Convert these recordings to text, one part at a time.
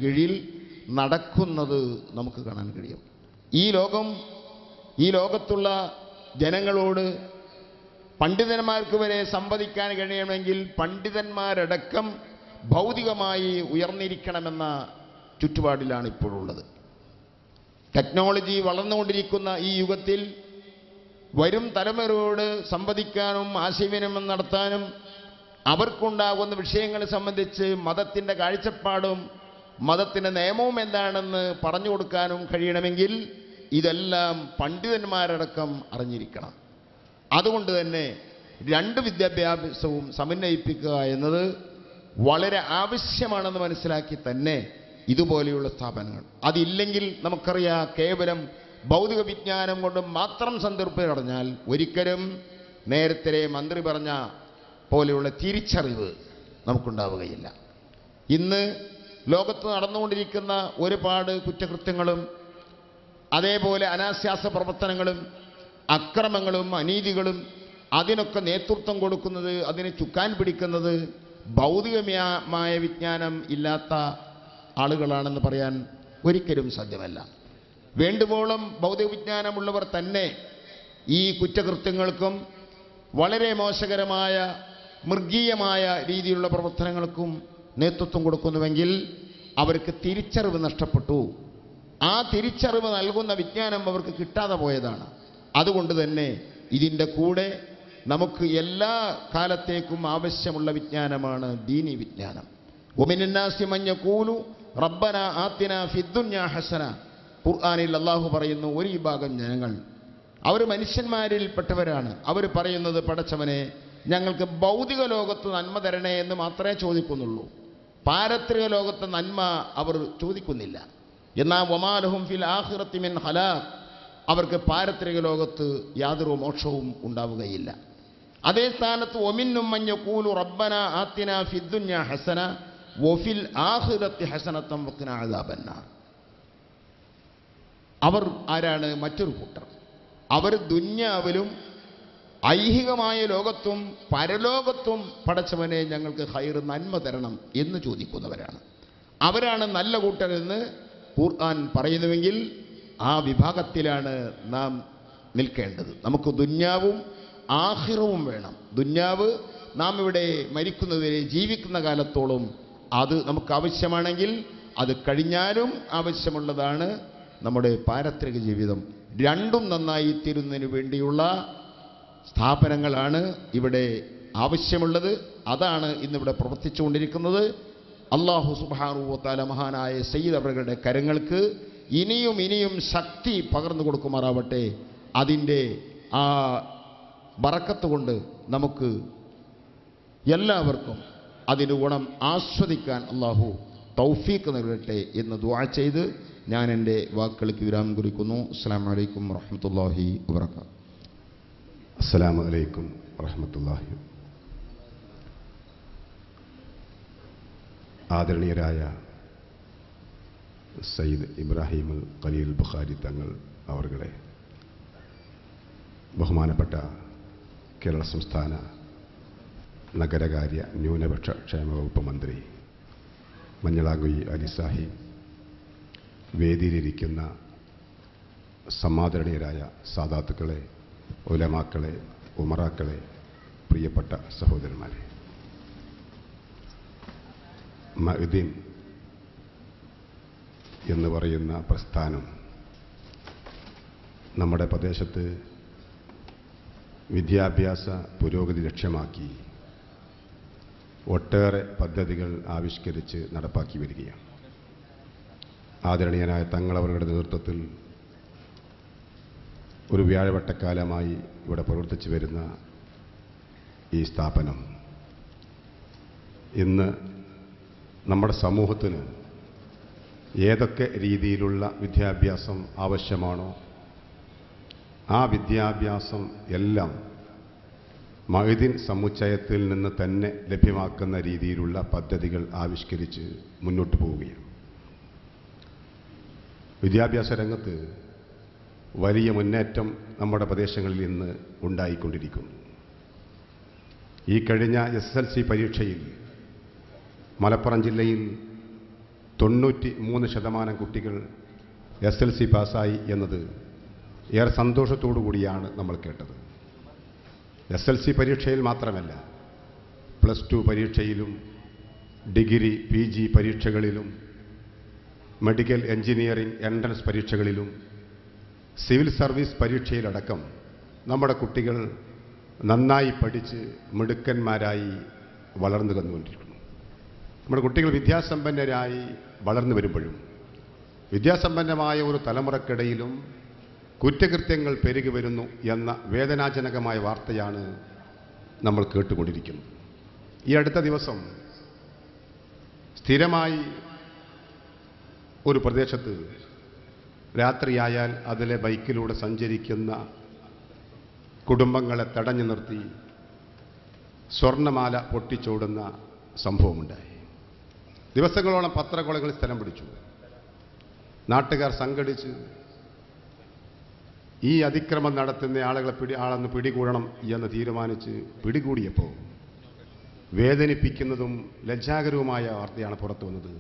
കീഴിൽ നടക്കുന്നത് നമുക്ക് കാണാൻ കഴിയും. ഈ ലോകത്തുള്ള ജനങ്ങളോട് പണ്ഡിതന്മാർക്ക് വരെ സംവദിക്കാൻ കഴിയണമെങ്കിൽ പണ്ഡിതന്മാരടക്കം ഭൗതികമായി ഉയർന്നിരിക്കണമെന്ന ചുറ്റുപാടിലാണ് ഇപ്പോഴുള്ളത്. ടെക്നോളജി വളർന്നുകൊണ്ടിരിക്കുന്ന ഈ യുഗത്തിൽ വരും തലമുറയോട് സംവദിക്കാനും ആശയവിനിമയം നടത്താനും അവർക്കുണ്ടാകുന്ന വിഷയങ്ങളെ സംബന്ധിച്ച് മതത്തിൻ്റെ കാഴ്ചപ്പാടും മതത്തിൻ്റെ നിയമവും എന്താണെന്ന് പറഞ്ഞു കൊടുക്കാനും കഴിയണമെങ്കിൽ ഇതെല്ലാം പണ്ഡിതന്മാരടക്കം അറിഞ്ഞിരിക്കണം. അതുകൊണ്ട് തന്നെ രണ്ട് വിദ്യാഭ്യാസവും സമന്വയിപ്പിക്കുക എന്നത് വളരെ ആവശ്യമാണെന്ന് മനസ്സിലാക്കി തന്നെ ഇതുപോലെയുള്ള സ്ഥാപനങ്ങൾ, അതില്ലെങ്കിൽ നമുക്കറിയാം കേവലം ഭൗതിക വിജ്ഞാനം കൊണ്ട് മാത്രം സംതൃപ്തി അടഞ്ഞാൽ ഒരിക്കലും നേരത്തെ മന്ത്രി പറഞ്ഞ പോലെയുള്ള തിരിച്ചറിവ് നമുക്കുണ്ടാവുകയില്ല. ഇന്ന് ലോകത്ത് നടന്നുകൊണ്ടിരിക്കുന്ന ഒരുപാട് കുറ്റകൃത്യങ്ങളും അതേപോലെ അനാശാസ പ്രവർത്തനങ്ങളും അക്രമങ്ങളും അനീതികളും അതിനൊക്കെ നേതൃത്വം കൊടുക്കുന്നത്, അതിനെ ചുക്കാൻ പിടിക്കുന്നത് ഭൗതികമായ വിജ്ഞാനം ഇല്ലാത്ത ആളുകളാണെന്ന് പറയാൻ ഒരിക്കലും സാധ്യമല്ല. വേണ്ടുവോളം ഭൗതിക വിജ്ഞാനമുള്ളവർ തന്നെ ഈ കുറ്റകൃത്യങ്ങൾക്കും വളരെ മോശകരമായ മൃഗീയമായ രീതിയിലുള്ള പ്രവർത്തനങ്ങൾക്കും നേതൃത്വം കൊടുക്കുന്നുവെങ്കിൽ അവർക്ക് തിരിച്ചറിവ് നഷ്ടപ്പെട്ടു. ആ തിരിച്ചറിവ് നൽകുന്ന വിജ്ഞാനം അവർക്ക് കിട്ടാതെ പോയതാണ്. അതുകൊണ്ട് തന്നെ ഇതിൻ്റെ കൂടെ നമുക്ക് എല്ലാ കാലത്തേക്കും ആവശ്യമുള്ള വിജ്ഞാനമാണ് ദീനി വിജ്ഞാനം. വമിനന്നാസി മൻ യഖൂലു റബ്ബനാ ആതിനാ ഫിദ്ദുന്യാ ഹസന. ഖുർആനിൽ അല്ലാഹു പറയുന്നു, ഒരു വിഭാഗം ജനങ്ങൾ, അവർ മനുഷ്യന്മാരിൽപ്പെട്ടവരാണ്. അവർ പറയുന്നത്, പടച്ചവനെ ഞങ്ങൾക്ക് ഭൗതിക ലോകത്ത് നന്മ തരണേ എന്ന് മാത്രമേ ചോദിക്കുന്നുള്ളൂ. പാരത്രിക ലോകത്തെ നന്മ അവർ ചോദിക്കുന്നില്ല. എന്നാൽ വമാലഹും ഫിൽ ആഖിറത്തി മിൻ ഖലാഖ്, അവർക്ക് പാരത്രിക ലോകത്ത് യാതൊരു മോക്ഷവും ഉണ്ടാവുകയില്ല. അതേ സ്ഥാനത്ത് ഒമിന്നും മൻ യഖൂലു റബ്ബനാ ആതിനാ ഫിദ്ദുന്യാ ഹസന വഫിൽ ആഖിറത്തി ഹസനത്തൻ വഖിനാ അദാബന്നാർ. അവർ ആരാണ്? മറ്റൊരു കൂട്ടർ. അവർ ദുന്യാവിലും ഐഹികമായ ലോകത്തും പരലോകത്തും പടച്ചവനെ ഞങ്ങൾക്ക് ഖൈർ നന്മ തരണം എന്ന് ചോദിക്കുന്നവരാണ്. അവരാണ് നല്ല കൂട്ടരെന്ന് ഖുർആൻ പറയുന്നുവെങ്കിൽ ആ വിഭാഗത്തിലാണ് നാം നിൽക്കേണ്ടത്. നമുക്ക് ദുന്യാവും ആഖിറവും വേണം. ദുന്യാവ് നാം ഇവിടെ മരിക്കുന്നവരെ ജീവിക്കുന്ന കാലത്തോളം അത് നമുക്ക് ആവശ്യമാണെങ്കിൽ അത് കഴിഞ്ഞാലും ആവശ്യമുള്ളതാണ് നമ്മുടെ പാരത്രിക ജീവിതം. രണ്ടും നന്നായി തീരുന്നതിന് വേണ്ടിയുള്ള സ്ഥാപനങ്ങളാണ് ഇവിടെ ആവശ്യമുള്ളത്. അതാണ് ഇന്നിവിടെ പ്രവർത്തിച്ചുകൊണ്ടിരിക്കുന്നത്. അല്ലാഹു സുബ്ഹാനഹു വ തആല മഹാനായ സയ്യിദ് അവരുടെ കരങ്ങൾക്ക് ഇനിയും ഇനിയും ശക്തി പകർന്നു കൊടുക്കുമാറാവട്ടെ. അതിൻ്റെ ആ ബറക്കത്ത് കൊണ്ട് നമുക്ക് എല്ലാവർക്കും അതിൻ്റെ ഗുണം ആസ്വദിക്കാൻ അല്ലാഹു തൗഫീഖ് നൽകട്ടെ എന്ന് ദുആ ചെയ്ത് ഞാൻ എൻ്റെ വാക്കുകൾക്ക് വിരാമം കുറിക്കുന്നു. അസ്സലാമു അലൈക്കും വറഹ്മത്തുള്ളാഹി വബറകാതുഹു. അസ്സലാമു അലൈക്കും വറഹ്മത്തുള്ളാഹി. ആദരണീയരായ സയ്യിദ് ഇബ്രാഹിം ഖലീൽ ബുഖാരി തങ്ങൾ അവർകളെ, ബഹുമാനപ്പെട്ട കേരള സംസ്ഥാന നഗരകാര്യ ന്യൂനപക്ഷ ക്ഷേമ വകുപ്പ് മന്ത്രി മഞ്ഞളാംകുഴി അലി സാഹിബ്, വേദിയിലിരിക്കുന്ന സമാദരണീയരായ സാദാത്തുക്കളെ, ഉലമാക്കളെ, ഉമറാക്കളെ, പ്രിയപ്പെട്ട സഹോദരന്മാരെ, മഅ്ദിൻ എന്ന് പറയുന്ന പ്രസ്ഥാനം നമ്മുടെ പ്രദേശത്ത് വിദ്യാഭ്യാസ പുരോഗതി ലക്ഷ്യമാക്കി ഒട്ടേറെ പദ്ധതികൾ ആവിഷ്കരിച്ച് നടപ്പാക്കി വരികയാണ്. ആദരണീയനായ തങ്ങളവരുടെ നേതൃത്വത്തിൽ ഒരു വ്യാഴവട്ടക്കാലമായി ഇവിടെ പ്രവർത്തിച്ചു വരുന്ന ഈ സ്ഥാപനം ഇന്ന് നമ്മുടെ സമൂഹത്തിന് ഏതൊക്കെ രീതിയിലുള്ള വിദ്യാഭ്യാസം ആവശ്യമാണോ ആ വിദ്യാഭ്യാസം എല്ലാം മഅ്ദിൻ സമുച്ചയത്തിൽ നിന്ന് തന്നെ ലഭ്യമാക്കുന്ന രീതിയിലുള്ള പദ്ധതികൾ ആവിഷ്കരിച്ച് മുന്നോട്ട് പോവുകയാണ്. വിദ്യാഭ്യാസ രംഗത്ത് വലിയ മുന്നേറ്റം നമ്മുടെ പ്രദേശങ്ങളിൽ ഇന്ന് ഉണ്ടായിക്കൊണ്ടിരിക്കുന്നു. ഈ കഴിഞ്ഞ SSLC പരീക്ഷയിൽ മലപ്പുറം ജില്ലയിൽ 93% കുട്ടികൾ SLC പാസ്സായി എന്നത് ഏറെ സന്തോഷത്തോടു കൂടിയാണ് നമ്മൾ കേട്ടത്. SLC പരീക്ഷയിൽ മാത്രമല്ല, +2 പരീക്ഷയിലും ഡിഗ്രി PG പരീക്ഷകളിലും മെഡിക്കൽ എഞ്ചിനീയറിംഗ് എൻട്രൻസ് പരീക്ഷകളിലും സിവിൽ സർവീസ് പരീക്ഷയിലടക്കം നമ്മുടെ കുട്ടികൾ നന്നായി പഠിച്ച് മിടുക്കന്മാരായി വളർന്നു വന്നുകൊണ്ടിരിക്കുന്നു. നമ്മുടെ കുട്ടികൾ വിദ്യാസമ്പന്നരായി വളർന്നു വരുമ്പോഴും വിദ്യാസമ്പന്നമായ ഒരു തലമുറക്കിടയിലും കുറ്റകൃത്യങ്ങൾ പെരുകി വരുന്നു എന്ന വേദനാജനകമായ വാർത്തയാണ് നമ്മൾ കേട്ടുകൊണ്ടിരിക്കുന്നത്. ഈ അടുത്ത ദിവസം സ്ഥിരമായി ഒരു പ്രദേശത്ത് രാത്രിയായാൽ അതിലെ ബൈക്കിലൂടെ സഞ്ചരിക്കുന്ന കുടുംബങ്ങളെ തടഞ്ഞു നിർത്തി സ്വർണ്ണമാല പൊട്ടിച്ചോടുന്ന സംഭവമുണ്ടായി. ദിവസങ്ങളോളം പത്രകോളങ്ങളിൽ സ്ഥലം പിടിച്ചു. നാട്ടുകാർ സംഘടിച്ച് ഈ അതിക്രമം നടത്തുന്ന ആളെന്ന് പിടികൂടണം എന്ന് തീരുമാനിച്ച് പിടികൂടിയപ്പോൾ വേദനിപ്പിക്കുന്നതും ലജ്ജാകരവുമായ വാർത്തയാണ് പുറത്തു വന്നത്.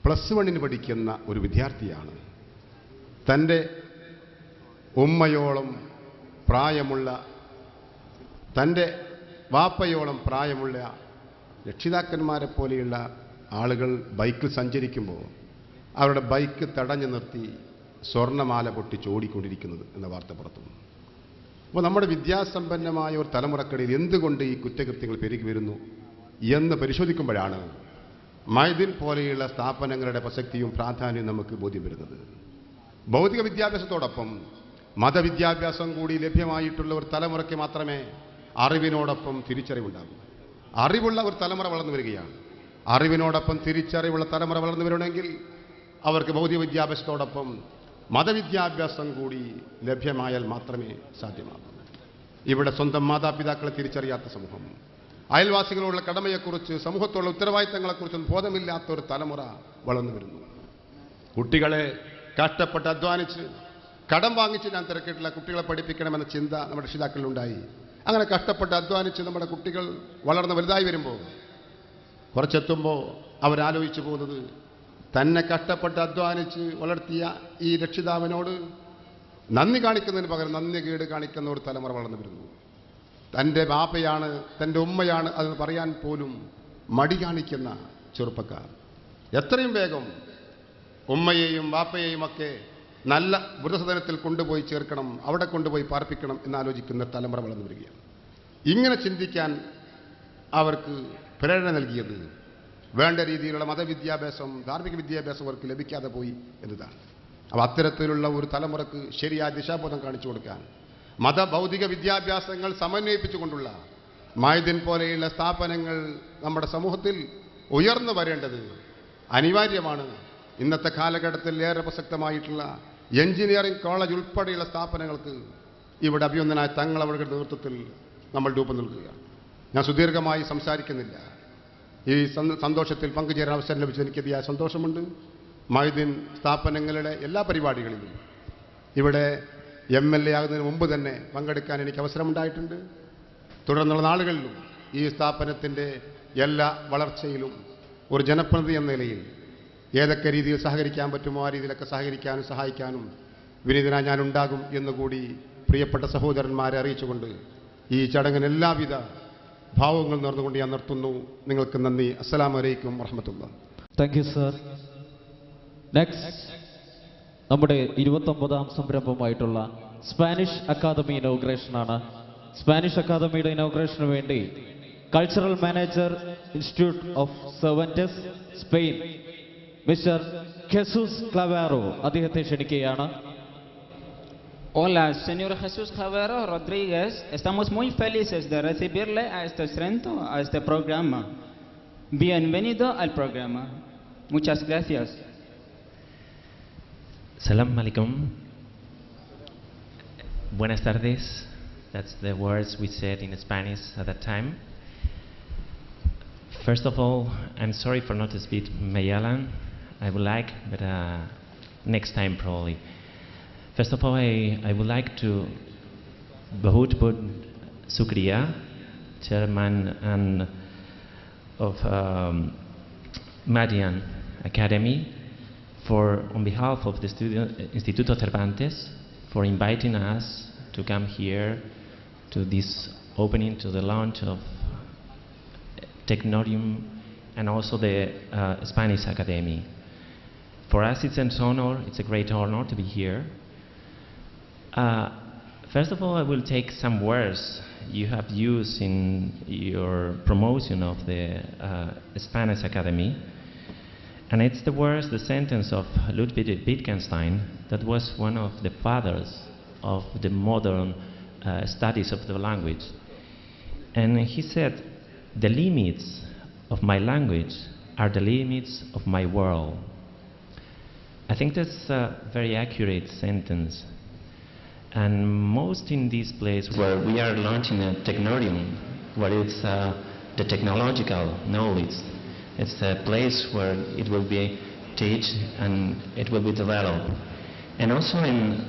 +1 പഠിക്കുന്ന ഒരു വിദ്യാർത്ഥിയാണ് തൻ്റെ ഉമ്മയോളം പ്രായമുള്ള, തൻ്റെ വാപ്പയോളം പ്രായമുള്ള രക്ഷിതാക്കന്മാരെ പോലെയുള്ള ആളുകൾ ബൈക്കിൽ സഞ്ചരിക്കുമ്പോൾ അവരുടെ ബൈക്ക് തടഞ്ഞു നിർത്തി സ്വർണ്ണമാല പൊട്ടിച്ചോടിക്കൊണ്ടിരിക്കുന്നത് എന്ന വാർത്ത പുറത്തു വന്നു. അപ്പോൾ നമ്മുടെ വിദ്യാസമ്പന്നമായ ഒരു തലമുറക്കിടയിൽ എന്തുകൊണ്ട് ഈ കുറ്റകൃത്യങ്ങൾ പെരുകി വരുന്നു എന്ന് പരിശോധിക്കുമ്പോഴാണ് മൈദിൻ പോലെയുള്ള സ്ഥാപനങ്ങളുടെ പ്രസക്തിയും പ്രാധാന്യവും നമുക്ക് ബോധ്യം വരുന്നത്. ഭൗതിക വിദ്യാഭ്യാസത്തോടൊപ്പം മതവിദ്യാഭ്യാസം കൂടി ലഭ്യമായിട്ടുള്ള ഒരു തലമുറയ്ക്ക് മാത്രമേ അറിവിനോടൊപ്പം തിരിച്ചറിവുണ്ടാകൂ. അറിവുള്ള ഒരു തലമുറ വളർന്നു വരികയാണ്. അറിവിനോടൊപ്പം തിരിച്ചറിവുള്ള തലമുറ വളർന്നു വരണമെങ്കിൽ അവർക്ക് ഭൗതിക വിദ്യാഭ്യാസത്തോടൊപ്പം മതവിദ്യാഭ്യാസം കൂടി ലഭ്യമായാൽ മാത്രമേ സാധ്യമാകൂ. ഇവിടെ സ്വന്തം മാതാപിതാക്കളെ തിരിച്ചറിയാത്ത സമൂഹം, അയൽവാസികളോടുള്ള കടമയെക്കുറിച്ച്, സമൂഹത്തോടുള്ള ഉത്തരവാദിത്തങ്ങളെക്കുറിച്ചും ബോധമില്ലാത്ത ഒരു തലമുറ വളർന്നു വരുന്നു. കുട്ടികളെ കഷ്ടപ്പെട്ട് അധ്വാനിച്ച് കടം വാങ്ങിച്ച് ഞാൻ തിരക്കിട്ടില്ല, കുട്ടികളെ പഠിപ്പിക്കണമെന്ന ചിന്ത നമ്മുടെ രക്ഷിതാക്കളിലുണ്ടായി. അങ്ങനെ കഷ്ടപ്പെട്ട് അധ്വാനിച്ച് നമ്മുടെ കുട്ടികൾ വളർന്ന് വലുതായി വരുമ്പോൾ കുറച്ചെത്തുമ്പോൾ അവരാലോചിച്ചു പോകുന്നത് തന്നെ കഷ്ടപ്പെട്ട് അധ്വാനിച്ച് വളർത്തിയ ഈ രക്ഷിതാവിനോട് നന്ദി കാണിക്കുന്നതിന് പകരം നന്ദി കേട് കാണിക്കുന്ന ഒരു തലമുറ വളർന്നു വരുന്നു. തൻ്റെ ബാപ്പയാണ്, തൻ്റെ ഉമ്മയാണ് അത് പറയാൻ പോലും മടി കാണിക്കുന്ന ചെറുപ്പക്കാർ. എത്രയും വേഗം ഉമ്മയെയും ബാപ്പയെയും ഒക്കെ നല്ല വൃദ്ധസദനത്തിൽ കൊണ്ടുപോയി ചേർക്കണം, അവിടെ കൊണ്ടുപോയി പാർപ്പിക്കണം എന്നാലോചിക്കുന്ന തലമുറ വളർന്നു വരികയാണ്. ഇങ്ങനെ ചിന്തിക്കാൻ അവർക്ക് പ്രേരണ നൽകിയത് വേണ്ട രീതിയിലുള്ള മതവിദ്യാഭ്യാസം, ധാർമ്മിക വിദ്യാഭ്യാസം അവർക്ക് ലഭിക്കാതെ പോയി എന്നതാണ്. അപ്പോൾ അത്തരത്തിലുള്ള ഒരു തലമുറക്ക് ശരിയായ ദിശാബോധം കാണിച്ചു കൊടുക്കാൻ മതഭൗതിക വിദ്യാഭ്യാസങ്ങൾ സമന്വയിപ്പിച്ചുകൊണ്ടുള്ള മൈദിൻ പോലെയുള്ള സ്ഥാപനങ്ങൾ നമ്മുടെ സമൂഹത്തിൽ ഉയർന്നു വരേണ്ടത് അനിവാര്യമാണ്. ഇന്നത്തെ കാലഘട്ടത്തിൽ ഏറെ പ്രസക്തമായിട്ടുള്ള എഞ്ചിനീയറിംഗ് കോളേജ് ഉൾപ്പെടെയുള്ള സ്ഥാപനങ്ങൾക്ക് ഇവിടെ അഭിനന്ദനായ തങ്ങളവരുടെ നേതൃത്വത്തിൽ നമ്മൾ രൂപം നൽകുകയാണ്. ഞാൻ സുദീർഘമായി സംസാരിക്കുന്നില്ല. ഈ സന്തോഷത്തിൽ പങ്കുചേരാൻ അവസരം ലഭിച്ചത് എനിക്ക് അതിയായ സന്തോഷമുണ്ട്. മൈദിൻ സ്ഥാപനങ്ങളുടെ എല്ലാ പരിപാടികളിലും ഇവിടെ MLA ആകുന്നതിന് മുമ്പ് തന്നെ പങ്കെടുക്കാൻ എനിക്ക് അവസരമുണ്ടായിട്ടുണ്ട്. തുടർന്നുള്ള നാളുകളിലും ഈ സ്ഥാപനത്തിൻ്റെ എല്ലാ വളർച്ചയിലും ഒരു ജനപ്രതിനിധി എന്ന നിലയിൽ ഏതൊക്കെ രീതിയിൽ സഹകരിക്കാൻ പറ്റുമോ ആ രീതിയിലൊക്കെ സഹകരിക്കാനും സഹായിക്കാനും വിനീതനായി ഞാനുണ്ടാകും എന്നുകൂടി പ്രിയപ്പെട്ട സഹോദരന്മാരെ അറിയിച്ചുകൊണ്ട് ഈ ചടങ്ങിന് എല്ലാവിധ ഭാവങ്ങൾ നേർന്നുകൊണ്ട് ഞാൻ നിർത്തുന്നു. നിങ്ങൾക്ക് നന്ദി. അസ്സലാമു അലൈക്കും വറഹ്മത്തുള്ളാഹി. Thank you sir. നെക്സ്റ്റ് നമ്മുടെ 29ാം സംരംഭമായിട്ടുള്ള സ്പാനിഷ് അക്കാദമി ഇനോഗ്രേഷനാണ്. സ്പാനിഷ് അക്കാദമിയുടെ ഇനോഗ്രേഷന് വേണ്ടി cultural manager institute of Cervantes Spain mister Jesus Clavero അദ്ദേഹത്തെ ക്ഷണിക്കുകയാണ്. Hola, señor Jesús Clavero Rodríguez. Estamos muy felices de recibirle a este centro, a este programa. Bienvenido al programa. Muchas gracias. Salam alaikum. Buenas tardes. That's the words we said in Spanish at that time. First of all, I'm sorry for not to speak Malayalam. I would like, but next time probably. First of all, I would like to bahut Sukriya, Chairman and of Madian Academy, on behalf of the Instituto Cervantes, for inviting us to come here to this opening, to the launch of Technorium and also the Spanish Academy. For us it's an honor, it's a great honor to be here. First of all, I will take some words you have used in your promotion of the Spanish Academy. And it's the words, the sentence of Ludwig Wittgenstein, that was one of the fathers of the modern studies of the language. And he said, "The limits of my language are the limits of my world." I think that's a very accurate sentence. And most in this place where we are launching a Technorium, where it's the technological knowledge, it's a place where it will be taught and it will be developed. And also in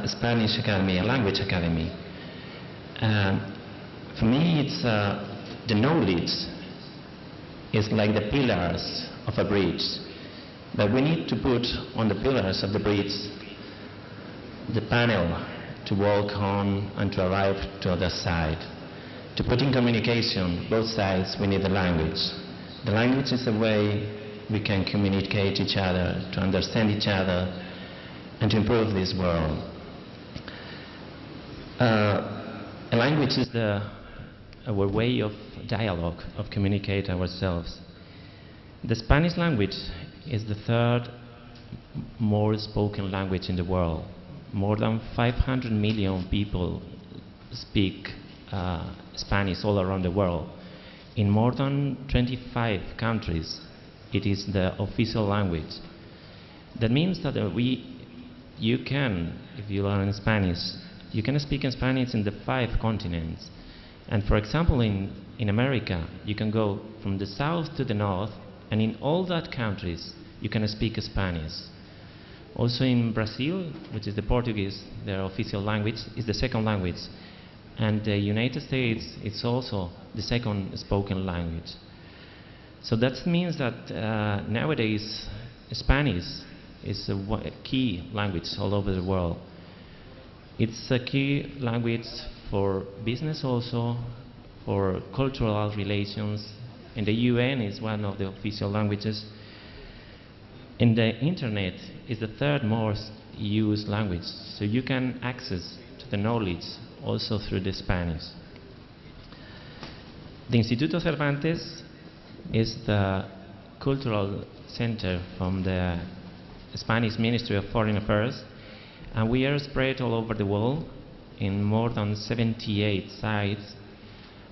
Spanish Academy, a language academy. For me, it's the knowledge is like the pillars of a bridge. But we need to put on the pillars of the bridge the panel to walk on and to arrive to the other side. To put in communication both sides, we need the language. The language is the way we can communicate each other, to understand each other, and to improve this world. A language is our way of dialogue, of communicate ourselves. The Spanish language is the third more spoken language in the world. More than 500 million people speak Spanish all around the world. In more than 25 countries, it is the official language. That means that you can, if you learn Spanish, you can speak in Spanish in the 5 continents. And for example, in America, you can go from the south to the north, and in all that countries, you can speak Spanish. Also in Brazil, which is the Portuguese, their official language, is the second language. And the United States, it's also the second spoken language. So that means that nowadays, Spanish is a key language all over the world. It's a key language for business also, for cultural relations. In the UN is one of the official languages. In the internet is the third most used language, so you can access to the knowledge also through the Spanish. The Instituto Cervantes is the cultural center from the Spanish Ministry of Foreign Affairs, and we are spread all over the world in more than 78 sites,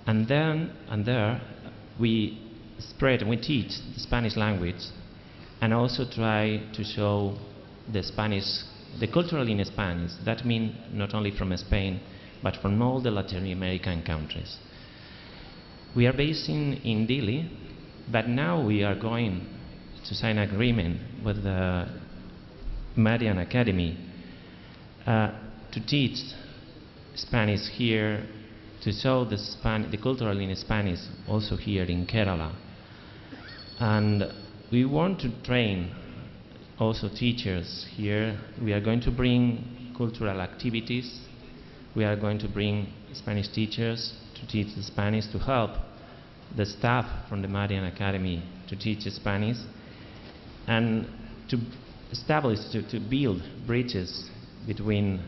and there we spread and we teach the Spanish language, and also try to show the cultural in Spanish. That means not only from Spain, but from all the Latin American countries. We are based in Dili, but now we are going to sign an agreement with the Marian Academy to teach Spanish here, to show the cultural in Spanish also here in Kerala. And we want to train also teachers here. We are going to bring cultural activities. We are going to bring Spanish teachers to teach the Spanish, to help the staff from the Marian Academy to teach Spanish, and to establish, to build bridges between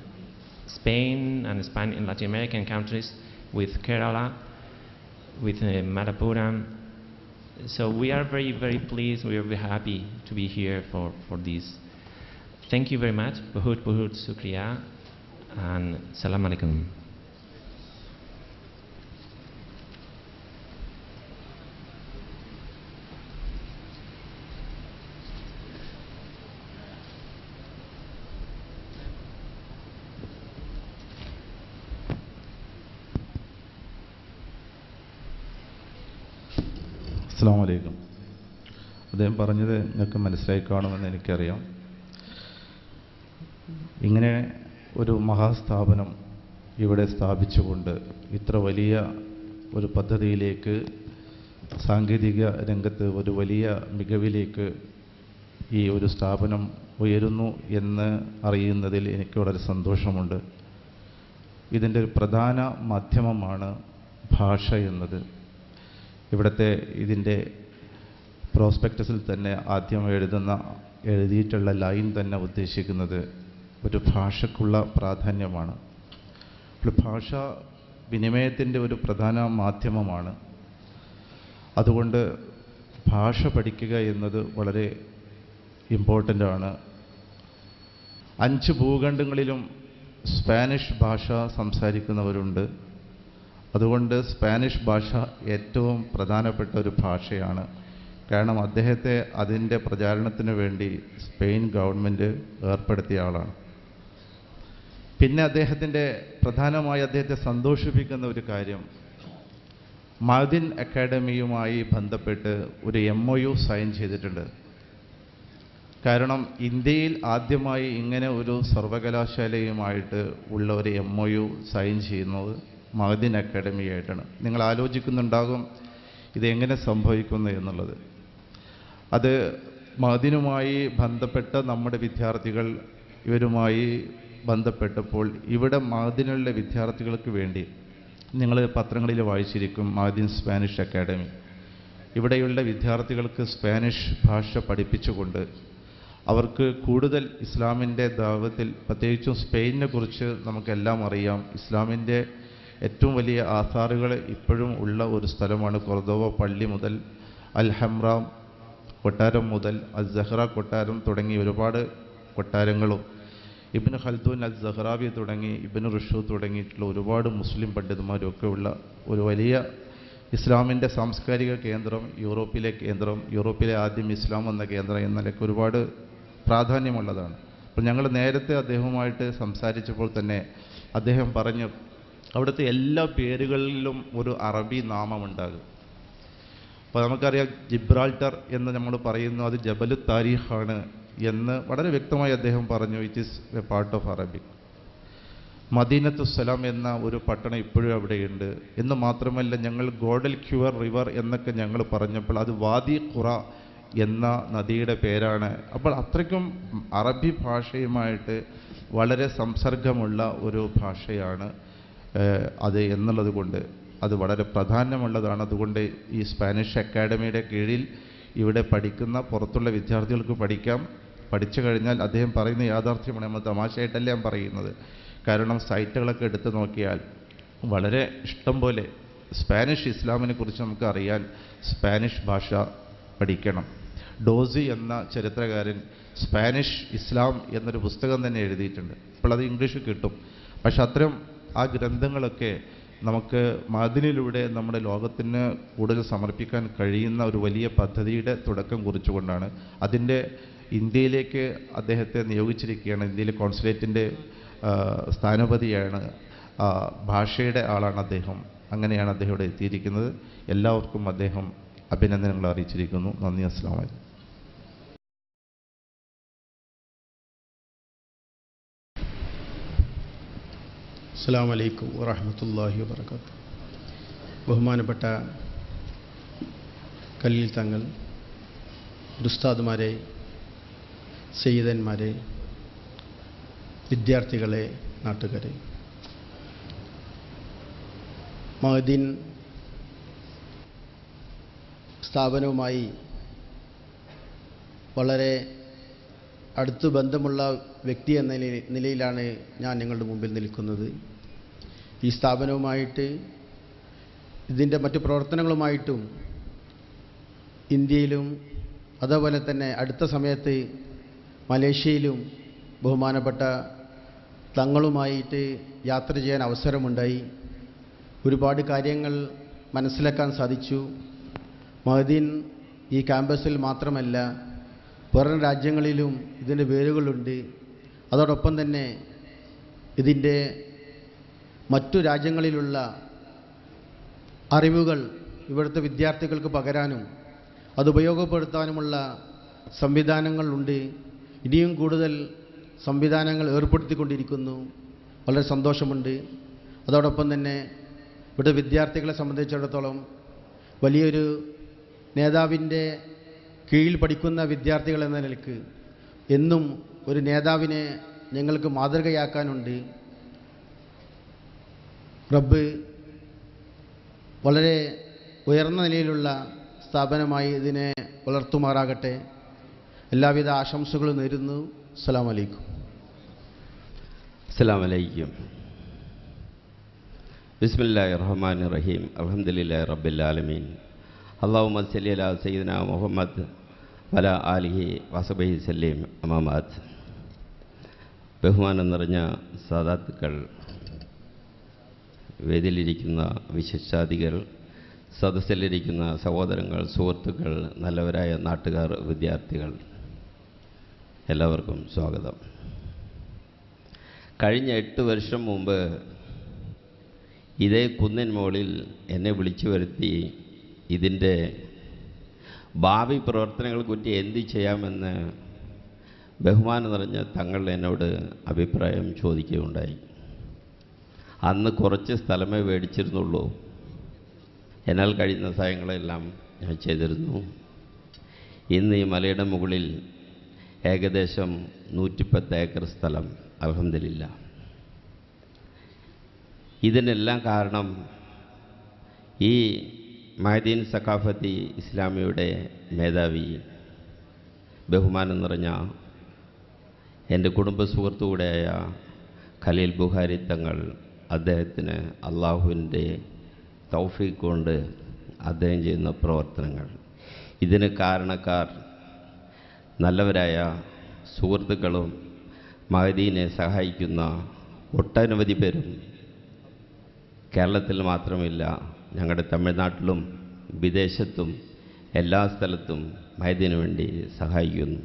Spain and Latin American countries, with Kerala, with Malappuram. So we are very, very pleased, we are very happy to be here for this. Thank you very much. Bahut Bahut Shukriya, and Salam Alaikum. അസ്സലാമു അലൈക്കും. അദ്ദേഹം പറഞ്ഞത് നിങ്ങൾക്ക് മനസ്സിലായി കാണുമെന്ന് എനിക്കറിയാം. ഇങ്ങനെ ഒരു മഹാസ്ഥാപനം ഇവിടെ സ്ഥാപിച്ചുകൊണ്ട് ഇത്ര വലിയ ഒരു പദ്ധതിയിലേക്ക്, സാങ്കേതിക രംഗത്ത് ഒരു വലിയ മികവിലേക്ക് ഈ ഒരു സ്ഥാപനം ഉയരുന്നു എന്ന് അറിയുന്നതിൽ എനിക്ക് വളരെ സന്തോഷമുണ്ട്. ഇതിൻ്റെ ഒരു പ്രധാന മാധ്യമമാണ് ഭാഷ എന്നത്. ഇവിടുത്തെ ഇതിൻ്റെ പ്രോസ്പെക്ടസിൽ തന്നെ ആദ്യം എഴുതിയിട്ടുള്ള ലൈൻ തന്നെ ഉദ്ദേശിക്കുന്നത് ഒരു ഭാഷയ്ക്കുള്ള പ്രാധാന്യമാണ്. ഭാഷ വിനിമയത്തിൻ്റെ ഒരു പ്രധാന മാധ്യമമാണ്. അതുകൊണ്ട് ഭാഷ പഠിക്കുക എന്നത് വളരെ ഇമ്പോർട്ടൻ്റ് ആണ്. 5 ഭൂഖണ്ഡങ്ങളിലും സ്പാനിഷ് ഭാഷ സംസാരിക്കുന്നവരുണ്ട്. അതുകൊണ്ട് സ്പാനിഷ് ഭാഷ ഏറ്റവും പ്രധാനപ്പെട്ട ഒരു ഭാഷയാണ്. കാരണം അദ്ദേഹത്തെ അതിൻ്റെ പ്രചാരണത്തിന് വേണ്ടി സ്പെയിൻ ഗവൺമെൻറ് ഏർപ്പെടുത്തിയ ആളാണ്. പിന്നെ പ്രധാനമായി അദ്ദേഹത്തെ സന്തോഷിപ്പിക്കുന്ന ഒരു കാര്യം, മഅദിൻ അക്കാഡമിയുമായി ബന്ധപ്പെട്ട് ഒരു MOU സൈൻ ചെയ്തിട്ടുണ്ട്. കാരണം ഇന്ത്യയിൽ ആദ്യമായി ഇങ്ങനെ ഒരു സർവകലാശാലയുമായിട്ട് ഉള്ള ഒരു MOU സൈൻ ചെയ്യുന്നത് മഅദിൻ അക്കാഡമിയായിട്ടാണ്. നിങ്ങൾ ആലോചിക്കുന്നുണ്ടാകും ഇതെങ്ങനെ സംഭവിക്കുന്നു എന്നുള്ളത്. അത് മഅദിനുമായി ബന്ധപ്പെട്ട നമ്മുടെ വിദ്യാർത്ഥികൾ ഇവരുമായി ബന്ധപ്പെട്ടപ്പോൾ ഇവിടെ മഅദിനുള്ള വിദ്യാർത്ഥികൾക്ക് വേണ്ടി നിങ്ങൾ പത്രങ്ങളിൽ വായിച്ചിരിക്കും മഅദിൻ സ്പാനിഷ് അക്കാഡമി. ഇവിടെയുള്ള വിദ്യാർത്ഥികൾക്ക് സ്പാനിഷ് ഭാഷ പഠിപ്പിച്ചുകൊണ്ട് അവർക്ക് കൂടുതൽ ഇസ്ലാമിൻ്റെ ദാവത്തിൽ, പ്രത്യേകിച്ചും സ്പെയിനിനെ കുറിച്ച് നമുക്കെല്ലാം അറിയാം. ഇസ്ലാമിൻ്റെ ഏറ്റവും വലിയ ആധാറുകൾ ഇപ്പോഴും ഉള്ള ഒരു സ്ഥലമാണ്. കൊർദോവ പള്ളി മുതൽ അൽ ഹംറാം കൊട്ടാരം മുതൽ അൽ സഹ്റ കൊട്ടാരം തുടങ്ങി ഒരുപാട് കൊട്ടാരങ്ങളും ഇബ്നു ഖൽദൂൻ അൽ സഹ്റാവി തുടങ്ങി ഇബ്നു റുഷ്ദ് തുടങ്ങിയിട്ടുള്ള ഒരുപാട് മുസ്ലിം പണ്ഡിതന്മാരും ഒക്കെ ഉള്ള ഒരു വലിയ ഇസ്ലാമിൻ്റെ സാംസ്കാരിക കേന്ദ്രം, യൂറോപ്പിലെ ആദ്യം ഇസ്ലാം എന്ന കേന്ദ്രം എന്ന നിലയ്ക്ക് ഒരുപാട് പ്രാധാന്യമുള്ളതാണ്. അപ്പോൾ ഞങ്ങൾ നേരത്തെ അദ്ദേഹവുമായിട്ട് സംസാരിച്ചപ്പോൾ തന്നെ അദ്ദേഹം പറഞ്ഞു അവിടുത്തെ എല്ലാ പേരുകളിലും ഒരു അറബി നാമമുണ്ടാകും. അപ്പോൾ നമുക്കറിയാം ജിബ്രാൾട്ടർ എന്ന് നമ്മൾ പറയുന്നു, അത് ജബലു താരീഖാണ് എന്ന് വളരെ വ്യക്തമായി അദ്ദേഹം പറഞ്ഞു. It is a part of Arabic. മദീനത്തുസ്സലാം എന്ന ഒരു പട്ടണം ഇപ്പോഴും അവിടെയുണ്ട് എന്ന് മാത്രമല്ല, ഞങ്ങൾ ഗോഡൽ ക്യൂർ റിവർ എന്നൊക്കെ ഞങ്ങൾ പറഞ്ഞപ്പോൾ അത് വാദി ഖുറ എന്ന നദിയുടെ പേരാണ്. അപ്പോൾ അത്രയ്ക്കും അറബി ഭാഷയുമായിട്ട് വളരെ സംസർഗമുള്ള ഒരു ഭാഷയാണ് അത് എന്നുള്ളത് കൊണ്ട് അത് വളരെ പ്രാധാന്യമുള്ളതാണ്. അതുകൊണ്ട് ഈ സ്പാനിഷ് അക്കാഡമിയുടെ കീഴിൽ ഇവിടെ പഠിക്കുന്ന പുറത്തുള്ള വിദ്യാർത്ഥികൾക്ക് പഠിച്ചു കഴിഞ്ഞാൽ അദ്ദേഹം പറയുന്ന യാഥാർത്ഥ്യമാണ്. നമ്മൾ തമാശയായിട്ടല്ല ഞാൻ പറയുന്നത്. കാരണം സൈറ്റുകളൊക്കെ എടുത്തു നോക്കിയാൽ വളരെ ഇഷ്ടം പോലെ സ്പാനിഷ് ഇസ്ലാമിനെ കുറിച്ച് നമുക്ക് അറിയാൻ സ്പാനിഷ് ഭാഷ പഠിക്കണം. ഡോസി എന്ന ചരിത്രകാരൻ സ്പാനിഷ് ഇസ്ലാം എന്നൊരു പുസ്തകം തന്നെ എഴുതിയിട്ടുണ്ട്. അപ്പോൾ അത് ഇംഗ്ലീഷിൽ കിട്ടും. പക്ഷെ അത്തരം ആ ഗ്രന്ഥങ്ങളൊക്കെ നമുക്ക് മഅദിനിലൂടെ നമ്മുടെ ലോകത്തിന് കൂടുതൽ സമർപ്പിക്കാൻ കഴിയുന്ന ഒരു വലിയ പദ്ധതിയുടെ തുടക്കം കുറിച്ചുകൊണ്ടാണ്. അതിൻ്റെ ഇന്ത്യയിലേക്ക് അദ്ദേഹത്തെ നിയോഗിച്ചിരിക്കുകയാണ്. ഇന്ത്യയിലെ കോൺസുലേറ്റിൻ്റെ സ്ഥാനപതിയാണ്, ഭാഷയുടെ ആളാണ് അദ്ദേഹം. അങ്ങനെയാണ് അദ്ദേഹം ഇവിടെ എത്തിയിരിക്കുന്നത്. എല്ലാവർക്കും അദ്ദേഹം അഭിനന്ദനങ്ങൾ അറിയിച്ചിരിക്കുന്നു. നന്ദി. അസ്സലാമു അലൈക്കും. അസ്സലാമു അലൈക്കും വറഹ്മത്തുള്ളാഹി വബറകാതുഹു. ബഹുമാനപ്പെട്ട കലീൽ തങ്ങൾ, ഉസ്താദുമാരെ, സയ്യിദന്മാരെ, വിദ്യാർത്ഥികളെ, നാട്ടുകാരെ, മഅദിൻ സ്ഥാപനവുമായി വളരെ അടുത്ത് ബന്ധമുള്ള വ്യക്തി എന്ന നിലയിലാണ് ഞാൻ നിങ്ങളുടെ മുമ്പിൽ നിൽക്കുന്നത്. ഈ സ്ഥാപനവുമായിട്ട് ഇതിൻ്റെ മറ്റു പ്രവർത്തനങ്ങളുമായിട്ടും ഇന്ത്യയിലും അതേപോലെ തന്നെ അടുത്ത സമയത്ത് മലേഷ്യയിലും ബഹുമാനപ്പെട്ട തങ്ങളുമായിട്ട് യാത്ര ചെയ്യാൻ അവസരമുണ്ടായി. ഒരുപാട് കാര്യങ്ങൾ മനസ്സിലാക്കാൻ സാധിച്ചു. മഅദിൻ ഈ ക്യാമ്പസിൽ മാത്രമല്ല പുറം രാജ്യങ്ങളിലും ഇതിൻ്റെ വേരുകളുണ്ട്. അതോടൊപ്പം തന്നെ ഇതിൻ്റെ മറ്റു രാജ്യങ്ങളിലുള്ള അറിവുകൾ ഇവിടുത്തെ വിദ്യാർത്ഥികൾക്ക് പകരാനും അത് ഉപയോഗപ്പെടുത്താനുമുള്ള സംവിധാനങ്ങളുണ്ട്. ഇനിയും കൂടുതൽ സംവിധാനങ്ങൾ ഏർപ്പെടുത്തിക്കൊണ്ടിരിക്കുന്നു. വളരെ സന്തോഷമുണ്ട്. അതോടൊപ്പം തന്നെ ഇവിടെ വിദ്യാർത്ഥികളെ സംബന്ധിച്ചിടത്തോളം വലിയൊരു നേതാവിൻ്റെ കീഴിൽ പഠിക്കുന്ന വിദ്യാർത്ഥികൾ എന്ന നിലയ്ക്ക് എന്നും ഒരു നേതാവിനെ ഞങ്ങൾക്ക് മാതൃകയാക്കാനുണ്ട്. റബ്ബ് വളരെ ഉയർന്ന നിലയിലുള്ള സ്ഥാപനമായി ഇതിനെ വളർത്തുമാറാകട്ടെ. എല്ലാവിധ ആശംസകളും നേരുന്നു. അസ്സലാമു അലൈക്കും. അസ്സലാമു അലൈക്കും. ബിസ്മില്ലാഹിർ റഹ്മാനിർ റഹീം. അൽഹംദുലില്ലാഹി റബ്ബിൽ ആലമീൻ. അല്ലാഹുമ്മ സ്വല്ലി അലാ സയ്യിദിനാ മുഹമ്മദ് വഅലാ ആലിഹി വസഹ്ബിഹി സല്ലീം. അമ്മാ ബഅദ്. ബഹുമാനം നിറഞ്ഞ സാദാത്തുക്കൾ, വേദിയിലിരിക്കുന്ന വിശിഷ്ടാതിഥികൾ, സദസ്സിലിരിക്കുന്ന സഹോദരങ്ങൾ, സുഹൃത്തുക്കൾ, നല്ലവരായ നാട്ടുകാർ, വിദ്യാർത്ഥികൾ, എല്ലാവർക്കും സ്വാഗതം. കഴിഞ്ഞ 8 വർഷം മുമ്പ് ഇതേ കുന്നിൻ മുകളിൽ എന്നെ വിളിച്ചു വരുത്തി ഇതിൻ്റെ ഭാവി പ്രവർത്തനങ്ങളെക്കുറിച്ച് എന്ത് ചെയ്യാമെന്ന് ബഹുമാനം നിറഞ്ഞ തങ്ങൾ എന്നോട് അഭിപ്രായം ചോദിക്കുകയുണ്ടായി. അന്ന് കുറച്ച് സ്ഥലമേ മേടിച്ചിരുന്നുള്ളൂ. എന്നാൽ കഴിയുന്ന സഹായങ്ങളെല്ലാം ഞാൻ ചെയ്തിരുന്നു. ഇന്ന് ഈ മലയുടെ മുകളിൽ ഏകദേശം 110 ഏക്കർ സ്ഥലം അൽഹംദുലില്ലാഹ്. ഇതിനെല്ലാം കാരണം ഈ മഹദീൻ സഖാഫത്തി ഇസ്ലാമിയുടെ മേധാവി, ബഹുമാനം നിറഞ്ഞ എൻ്റെ കുടുംബ സുഹൃത്തുകൂടെയായ ഖലീൽ ബുഖാരി തങ്ങൾ, അദ്ദേഹത്തിന് അള്ളാഹുവിൻ്റെ തൗഫീഖ് കൊണ്ട് അദ്ദേഹം ചെയ്യുന്ന പ്രവർത്തനങ്ങൾ, ഇതിന് കാരണക്കാർ നല്ലവരായ സുഹൃത്തുക്കളും മഹദീനെ സഹായിക്കുന്ന ഒട്ടനവധി പേരും കേരളത്തിൽ മാത്രമില്ല, ഞങ്ങളുടെ തമിഴ്നാട്ടിലും വിദേശത്തും എല്ലാ സ്ഥലത്തും മഹദീന് വേണ്ടി സഹായിക്കുന്നു.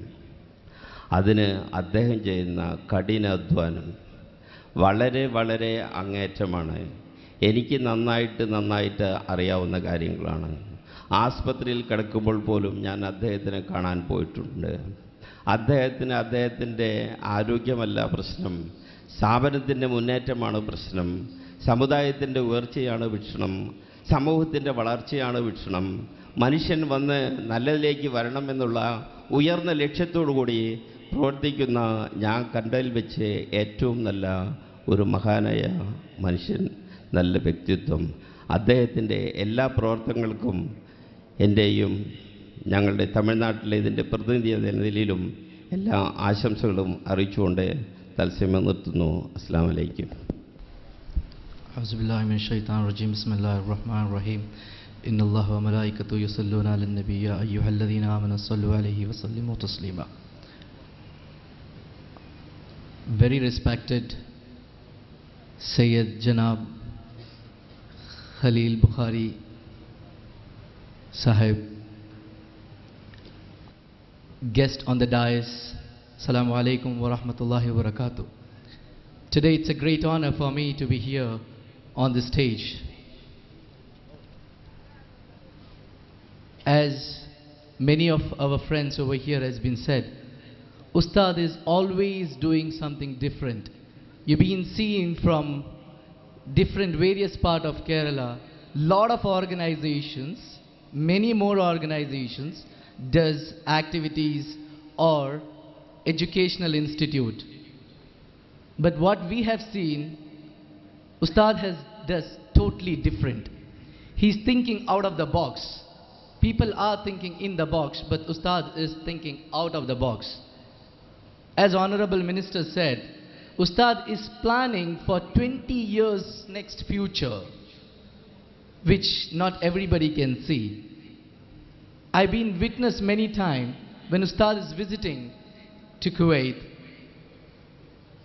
അതിന് അദ്ദേഹം ചെയ്യുന്ന കഠിനാധ്വാനം വളരെ വളരെ അങ്ങേറ്റമാണ്. എനിക്ക് നന്നായിട്ട് അറിയാവുന്ന കാര്യങ്ങളാണ്. ആസ്പത്രിയിൽ കിടക്കുമ്പോൾ പോലും ഞാൻ അദ്ദേഹത്തിനെ കാണാൻ പോയിട്ടുണ്ട്. അദ്ദേഹത്തിൻ്റെ ആരോഗ്യമല്ല പ്രശ്നം, സ്ഥാപനത്തിൻ്റെ മുന്നേറ്റമാണ് പ്രശ്നം, സമുദായത്തിൻ്റെ ഉയർച്ചയാണ് വീക്ഷണം, സമൂഹത്തിൻ്റെ വളർച്ചയാണ് വീക്ഷണം. മനുഷ്യൻ വന്ന് നല്ലതിലേക്ക് വരണമെന്നുള്ള ഉയർന്ന ലക്ഷ്യത്തോടു കൂടി പ്രവർത്തിക്കുന്ന ഞാൻ കണ്ടതിൽ വെച്ച് ഏറ്റവും നല്ല ഒരു മഹാനായ മനുഷ്യൻ, നല്ല വ്യക്തിത്വം. അദ്ദേഹത്തിൻ്റെ എല്ലാ പ്രവർത്തനങ്ങൾക്കും എൻ്റെയും ഞങ്ങളുടെ തമിഴ്നാട്ടിലെ ഇതിൻ്റെ പ്രതിനിധി എന്ന നിലയിലും എല്ലാ ആശംസകളും അറിയിച്ചുകൊണ്ട് തത്സമയം നിർത്തുന്നു. അസ്സലാമു അലൈക്കും. അഊസുബില്ലാഹി മിനശ് ശൈത്താനിർ റജീം. ബിസ്മില്ലാഹിർ റഹ്മാനിർ റഹീം. ഇന്നല്ലാഹ വ മലായികതുഹു യുസല്ലൂന അലൻ നബി യാ അയ്യുഹല്ലദീന ആമനു സ്വല്ലു അലൈഹി വസല്ലിമു Taslima. Very respected Sayyid Janab Khalil Bukhari Sahib, guest on the dais, Assalamu alaikum wa rahmatullahi wa barakatuh. Today it's a great honor for me to be here on the stage. As many of our friends over here has been said, Ustad is always doing something different. You've been seeing from different various part of Kerala, lot of organizations, many more organizations does activities or educational institute. But what we have seen, Ustad does totally different. He's thinking out of the box. People are thinking in the box, but Ustad is thinking out of the box. As Honorable Minister said, Ustad is planning for 20 years next future, which not everybody can see. I've been witness many times when Ustad is visiting to Kuwait.